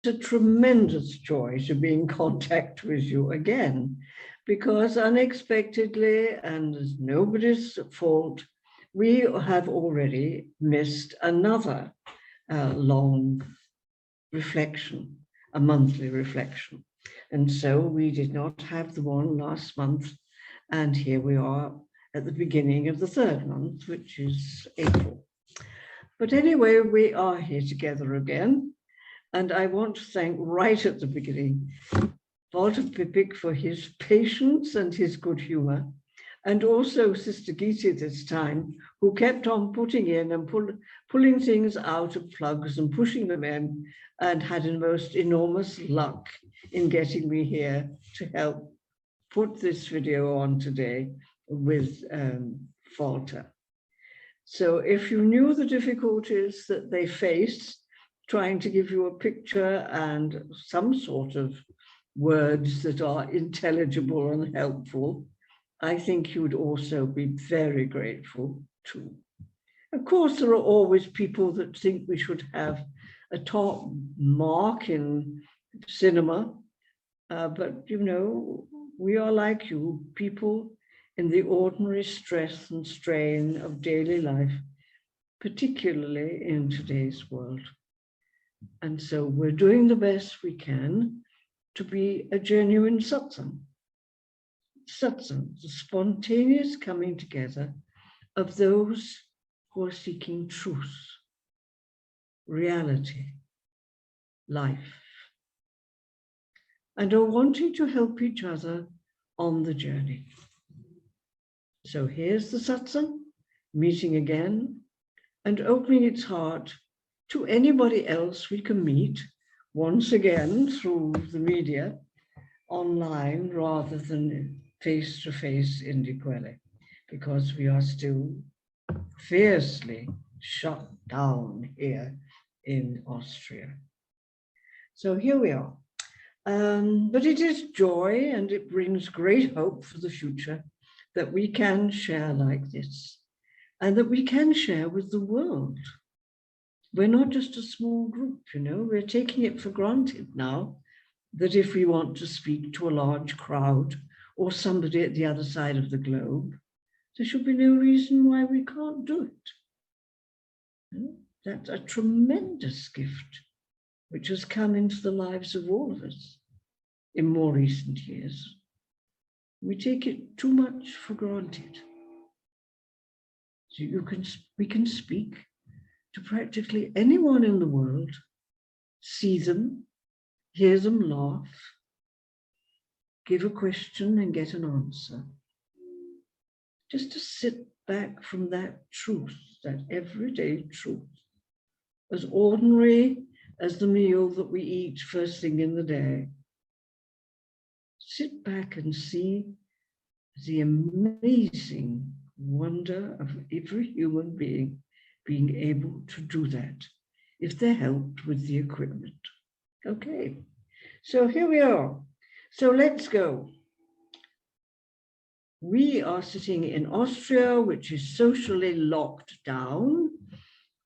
a tremendous joy to be in contact with you again, because unexpectedly, and as nobody's fault, we have already missed another long reflection, a monthly reflection. And so we did not have the one last month, and here we are at the beginning of the third month, which is April. But anyway, we are here together again. And I want to thank right at the beginning, Walter Pippik for his patience and his good humor, and also Sister Gita this time, who kept on putting in and pulling things out of plugs and pushing them in, and had a most enormous luck in getting me here to help put this video on today with Walter. So if you knew the difficulties that they face, trying to give you a picture and some sort of words that are intelligible and helpful, I think you would also be very grateful too. Of course, there are always people that think we should have a top mark in cinema, but you know, we are like you, people in the ordinary stress and strain of daily life, particularly in today's world. And so we're doing the best we can to be a genuine satsang. Satsang, the spontaneous coming together of those who are seeking truth, reality, life, and are wanting to help each other on the journey. So here's the satsang, meeting again and opening its heart to anybody else we can meet, once again through the media, online rather than face-to-face in Dikwele, because we are still fiercely shut down here in Austria. So here we are. But it is joy, and it brings great hope for the future that we can share like this, and that we can share with the world. We're not just a small group, you know, we're taking it for granted now that if we want to speak to a large crowd or somebody at the other side of the globe, there should be no reason why we can't do it. That's a tremendous gift which has come into the lives of all of us in more recent years. We take it too much for granted. So we can speak to practically anyone in the world, see them, hear them laugh, give a question and get an answer. Just to sit back from that truth, that everyday truth, as ordinary as the meal that we eat first thing in the day. Sit back and see the amazing wonder of every human being being able to do that if they're helped with the equipment. Okay, so here we are. So let's go. We are sitting in Austria, which is socially locked down.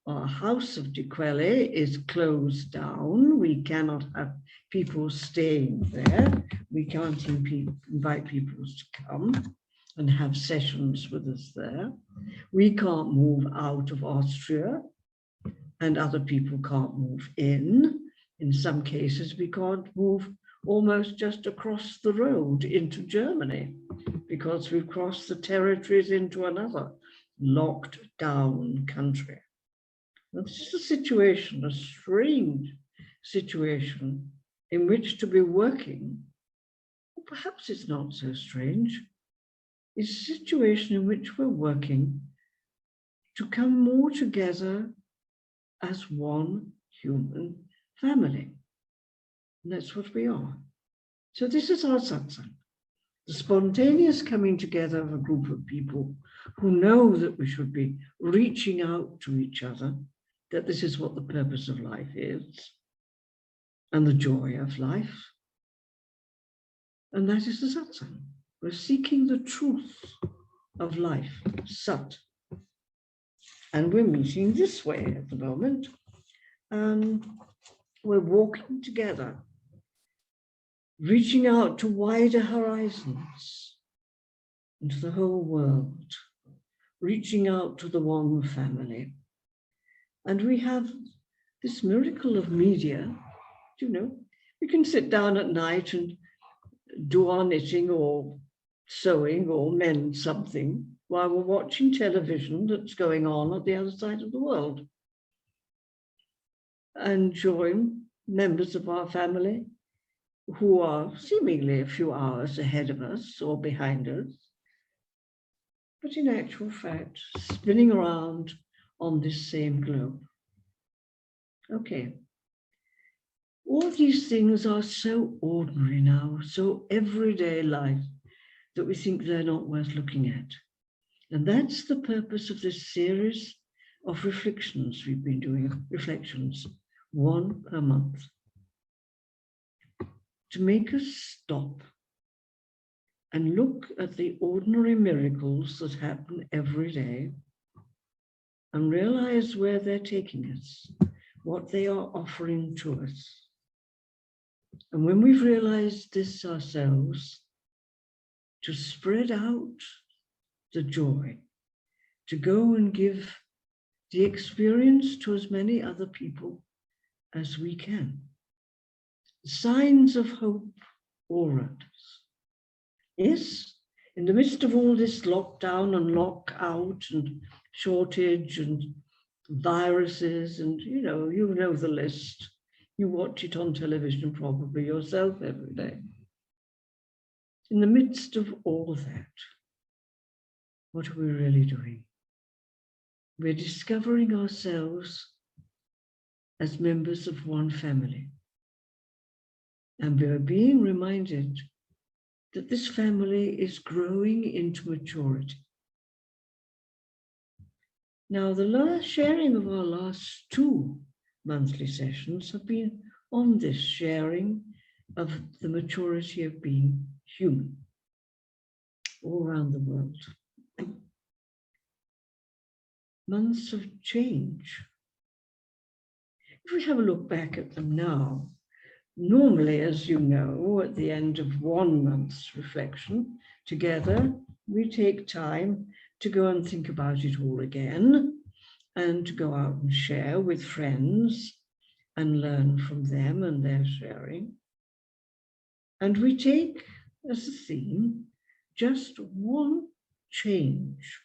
Our house of Dikwele is closed down. We cannot have people staying there. We can't invite people to come and have sessions with us there. We can't move out of Austria, and other people can't move in. In some cases, we can't move almost just across the road into Germany because we've crossed the territories into another locked down country. Now, this is a situation, a strange situation in which to be working. Well, perhaps it's not so strange. It's a situation in which we're working to come more together as one human family. And that's what we are. So this is our satsang, the spontaneous coming together of a group of people who know that we should be reaching out to each other, that this is what the purpose of life is, and the joy of life. And that is the satsang. We're seeking the truth of life, Sat. And we're meeting this way at the moment. We're walking together, reaching out to wider horizons, into the whole world, reaching out to the one family. And we have this miracle of media, we can sit down at night and do our knitting or sewing or mend something while we're watching television that's going on at the other side of the world, and join members of our family who are seemingly a few hours ahead of us or behind us, but in actual fact, spinning around on this same globe. Okay. All these things are so ordinary now, so everyday life, that we think they're not worth looking at. And that's the purpose of this series of reflections we've been doing, reflections, one per month, to make us stop and look at the ordinary miracles that happen every day and realize where they're taking us, what they are offering to us. And when we've realized this ourselves, to spread out the joy, to go and give the experience to as many other people as we can. Signs of hope all around us. Yes, in the midst of all this lockdown and lockout and shortage and viruses and, you know the list. You watch it on television probably yourself every day. In the midst of all that, what are we really doing? We're discovering ourselves as members of one family. And we're being reminded that this family is growing into maturity. Now, the last sharing of our last 2 monthly sessions have been on this sharing of the maturity of being human all around the world. Months of change. If we have a look back at them now, normally, as you know, at the end of 1 month's reflection together, we take time to go and think about it all again and to go out and share with friends and learn from them and their sharing. And we take as a theme just one change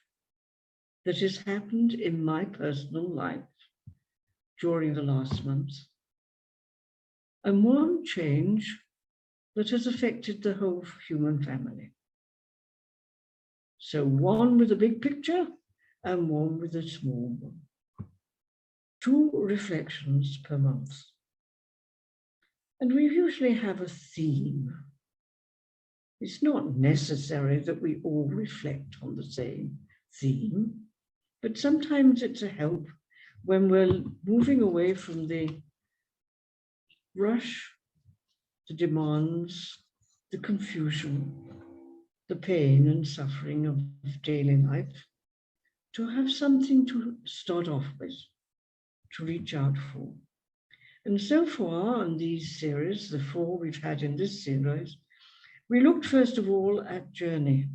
that has happened in my personal life during the last month, and one change that has affected the whole human family. So one with a big picture and one with a small one. 2 reflections per month. And we usually have a theme. It's not necessary that we all reflect on the same theme, but sometimes it's a help when we're moving away from the rush, the demands, the confusion, the pain and suffering of daily life, to have something to start off with, to reach out for. And so far on these series, the 4 we've had in this series, we looked first of all at journey.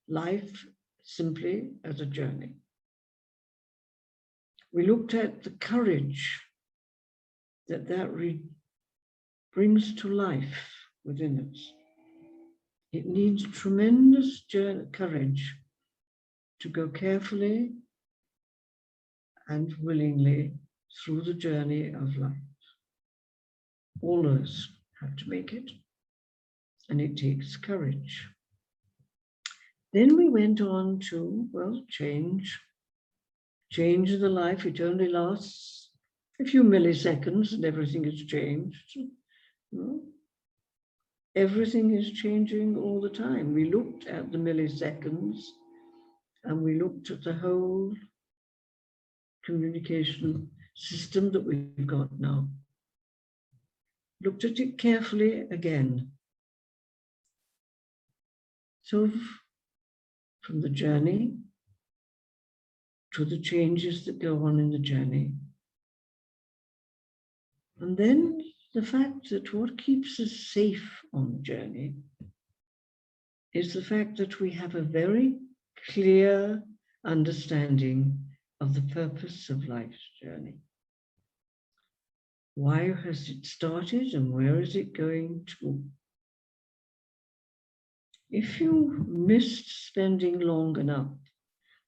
Life simply as a journey. We looked at the courage that brings to life within us. It needs tremendous courage to go carefully and willingly through the journey of life. All of us have to make it, and it takes courage. Then we went on to, change. Change of the life, it only lasts a few milliseconds and everything has changed. Everything is changing all the time. We looked at the milliseconds and we looked at the whole communication system that we've got now. Looked at it carefully again. So from the journey to the changes that go on in the journey, And then the fact that what keeps us safe on the journey is the fact that we have a very clear understanding of the purpose of life's journey. Why has it started and where is it going to? If you missed spending long enough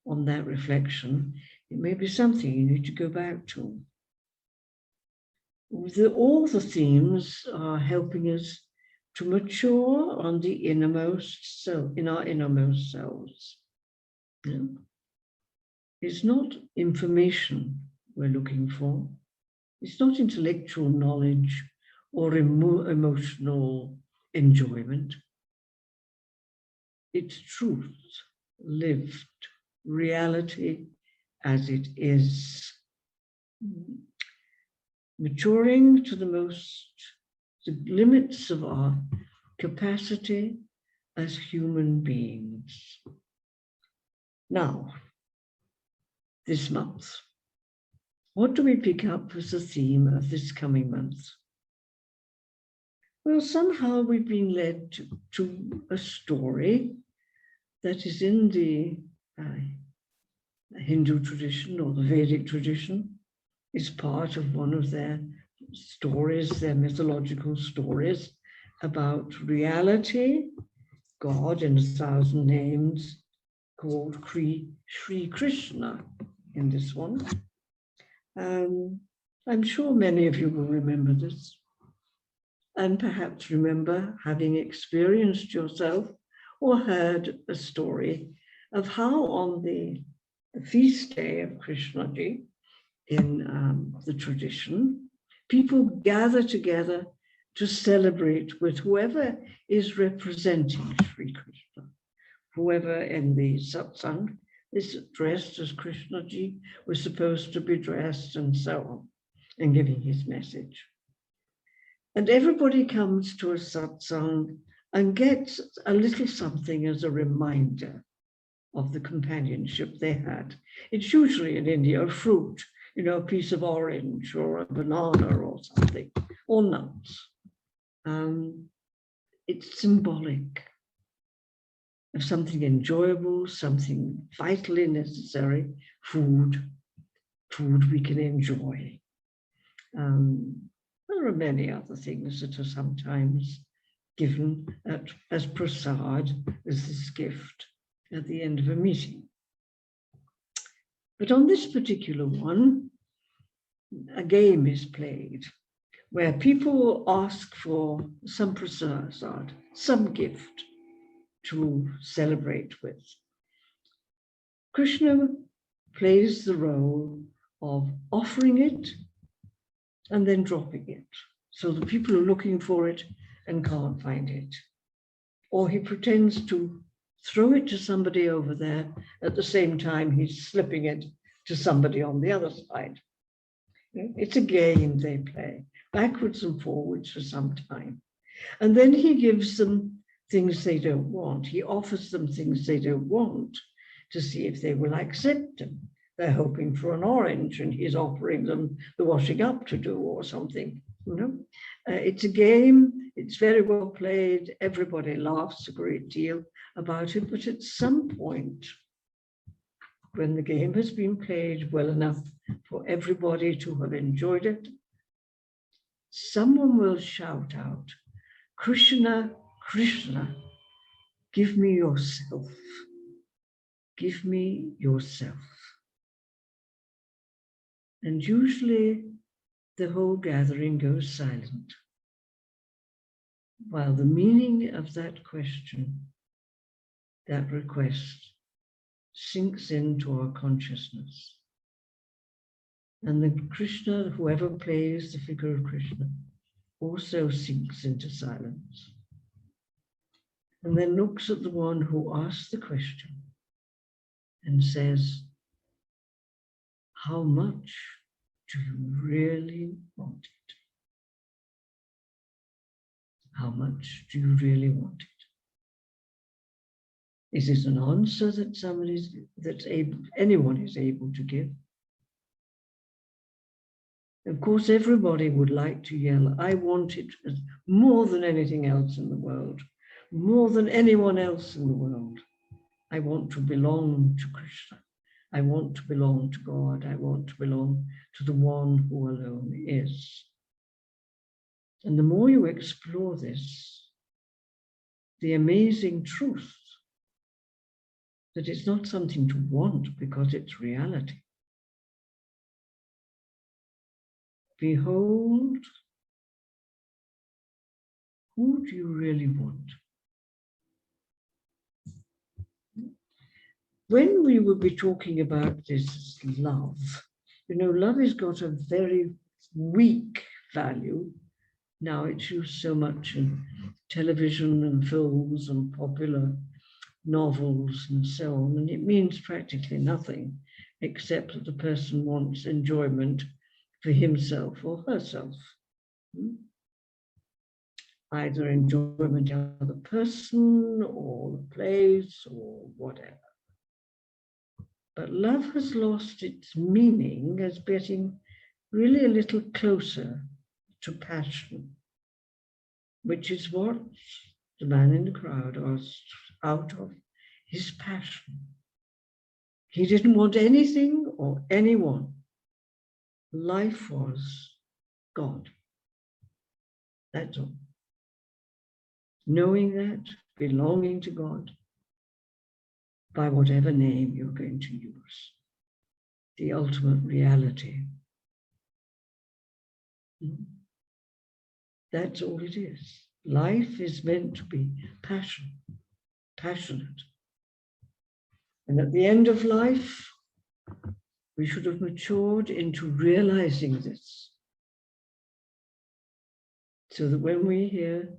on that reflection, it may be something you need to go back to. All the themes are helping us to mature on the innermost self, in our innermost selves. You know? It's not information we're looking for. It's not intellectual knowledge or emotional enjoyment. It's truth, lived, reality as it is. Maturing to the limits of our capacity as human beings. Now, this month, what do we pick up as the theme of this coming month? Well, somehow we've been led to a story that is in the Hindu tradition or the Vedic tradition. Is part of one of their stories, their mythological stories about reality, God in 1,000 names, called Sri Krishna in this one. I'm sure many of you will remember this, and perhaps remember having experienced yourself or heard a story of how on the feast day of Krishnaji, in the tradition, people gather together to celebrate with whoever is representing Sri Krishna. Whoever in the satsang is dressed as Krishnaji was supposed to be dressed, and so on, and giving his message. And everybody comes to a satsang and gets a little something as a reminder of the companionship they had. It's usually in India a fruit, you know, a piece of orange or a banana or something, or nuts. It's symbolic of something enjoyable, something vitally necessary, food we can enjoy. There are many other things that are sometimes given as prasad, as this gift at the end of a meeting. But on this particular one, a game is played where people ask for some prasad, some gift to celebrate with. Krishna plays the role of offering it and then dropping it. So the people are looking for it and can't find it. Or he pretends to throw it to somebody over there at the same time he's slipping it to somebody on the other side. It's a game they play, backwards and forwards for some time. And then he gives them things they don't want. He offers them things they don't want to see if they will accept them. They're hoping for an orange and he's offering them the washing up to do or something. You know, it's a game. It's very well played. Everybody laughs a great deal about it. But at some point, when the game has been played well enough for everybody to have enjoyed it, someone will shout out, "Krishna, Krishna, give me yourself. Give me yourself." And usually the whole gathering goes silent, while the meaning of that question, that request, sinks into our consciousness. And the Krishna, whoever plays the figure of Krishna, also sinks into silence. And then looks at the one who asked the question and says, "How much do you really want it? How much do you really want it?" Is it an answer that anyone is able to give? Of course, everybody would like to yell, I want it more than anything else in the world, more than anyone else in the world. I want to belong to Krishna. I want to belong to God. I want to belong to the one who alone is. And the more you explore this, the amazing truth that it's not something to want because it's reality. Behold, who do you really want? When we will be talking about this love, love has got a very weak value. Now it's used so much in television and films and popular novels and so on, and it means practically nothing except that the person wants enjoyment for himself or herself. Either enjoyment of the person or the place or whatever. But love has lost its meaning as getting really a little closer to passion, which is what the man in the crowd asked out of his passion. He didn't want anything or anyone. Life was God. That's all. Knowing that, belonging to God, by whatever name you're going to use, the ultimate reality. That's all it is. Life is meant to be passionate. And at the end of life, we should have matured into realizing this. So that when we hear,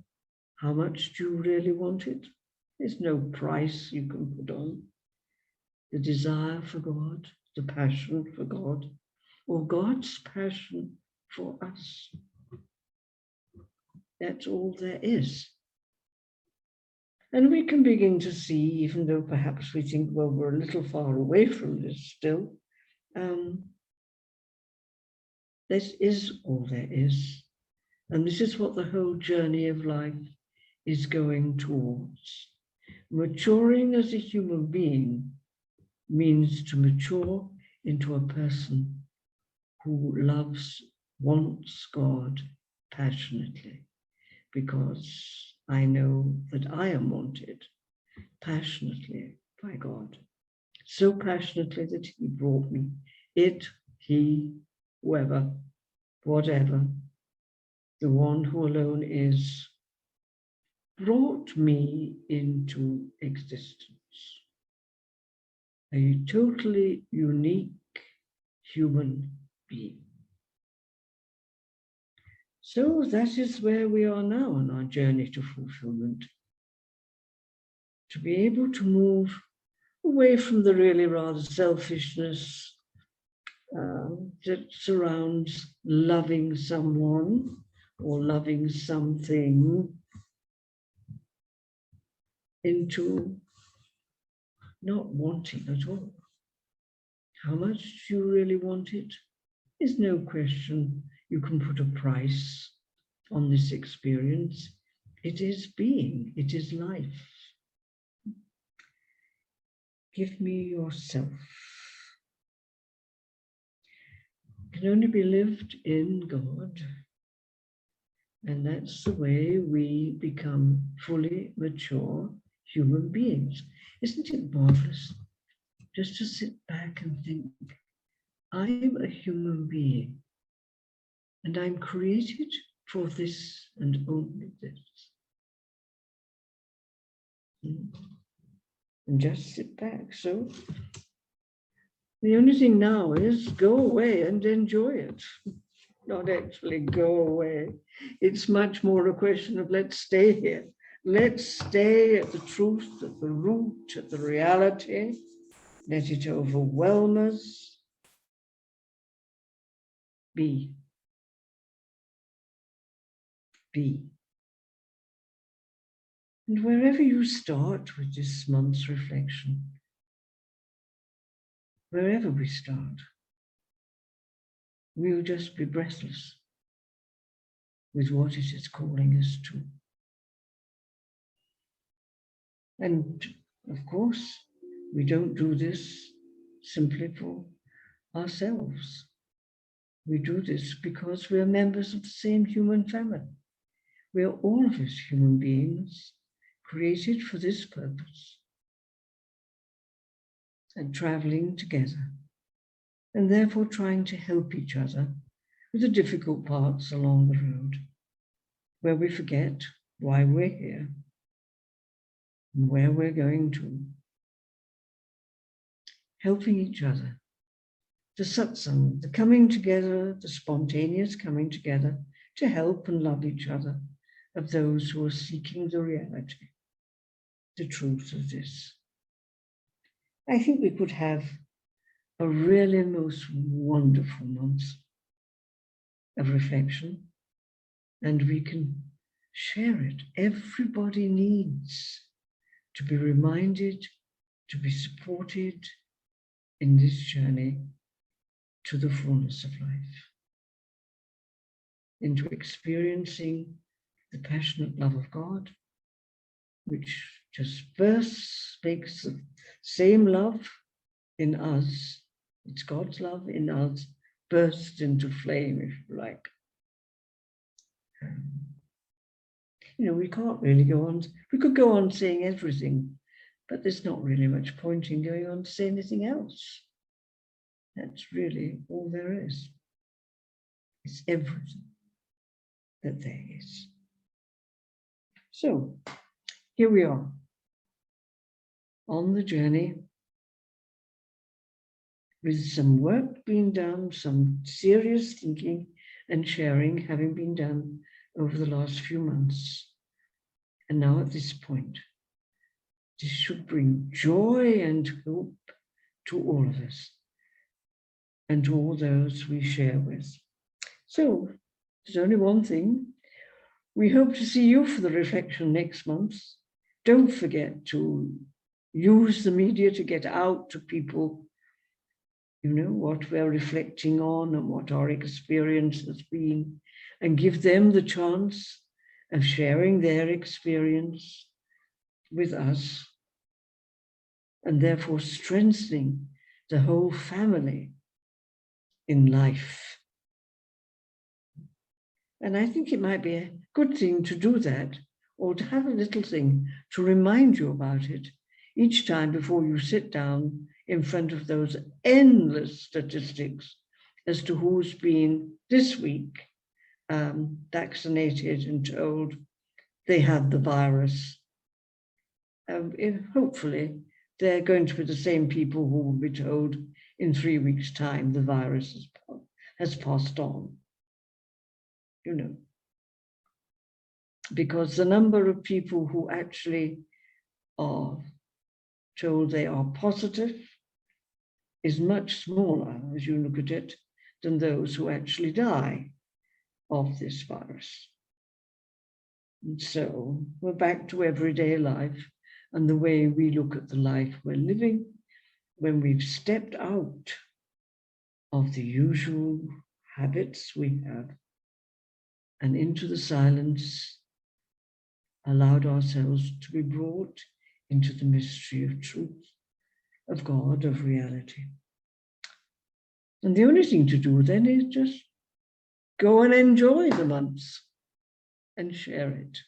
how much do you really want it? There's no price you can put on the desire for God, the passion for God, or God's passion for us. That's all there is. And we can begin to see, even though perhaps we think, well, we're a little far away from this still, this is all there is. And this is what the whole journey of life is going towards. Maturing as a human being means to mature into a person who wants God passionately, because I know that I am wanted passionately by God. So passionately that he brought me, he, whoever, whatever, the one who alone is, brought me into existence. A totally unique human being. So that is where we are now on our journey to fulfillment. To be able to move away from the really rather selfishness that surrounds loving someone or loving something, into not wanting at all. How much do you really want it? There's no question you can put a price on this experience. It is being, it is life. Give me yourself. It can only be lived in God. And that's the way we become fully mature human beings. Isn't it marvelous just to sit back and think, I'm a human being and I'm created for this and only this. And just sit back. So the only thing now is go away and enjoy it. Not actually go away. It's much more a question of let's stay here. Let's stay at the truth, at the root, at the reality. Let it overwhelm us. Be. Be. And wherever you start with this month's reflection, wherever we start, we'll just be breathless with what it is calling us to. And of course, we don't do this simply for ourselves. We do this because we are members of the same human family. We are all of us human beings created for this purpose and traveling together, and therefore trying to help each other with the difficult parts along the road, where we forget why we're here and where we're going to. Helping each other. The satsang, the coming together, the spontaneous coming together to help and love each other, of those who are seeking the reality, the truth of this. I think we could have a really most wonderful month of reflection, and we can share it. Everybody needs to be reminded, to be supported in this journey to the fullness of life, into experiencing the passionate love of God, which just bursts, makes the same love in us, it's God's love in us, bursts into flame, if you like. We can't really go on, we could go on saying everything, but there's not really much point in going on to say anything else. That's really all there is. It's everything that there is. So, here we are, on the journey, with some work being done, some serious thinking and sharing having been done over the last few months. And now at this point, this should bring joy and hope to all of us and to all those we share with. So there's only one thing. We hope to see you for the reflection next month. Don't forget to use the media to get out to people, what we're reflecting on and what our experience has been, and give them the chance of sharing their experience with us, and therefore strengthening the whole family in life. And I think it might be a good thing to do that, or to have a little thing to remind you about it each time before you sit down in front of those endless statistics as to who's been this week vaccinated and told they have the virus. Hopefully, they're going to be the same people who will be told in 3 weeks' time the virus has passed on. Because the number of people who actually are told they are positive is much smaller, as you look at it, than those who actually die of this virus. And so we're back to everyday life and the way we look at the life we're living when we've stepped out of the usual habits we have and into the silence, allowed ourselves to be brought into the mystery of truth, of God, of reality. And the only thing to do then is just go and enjoy the months and share it.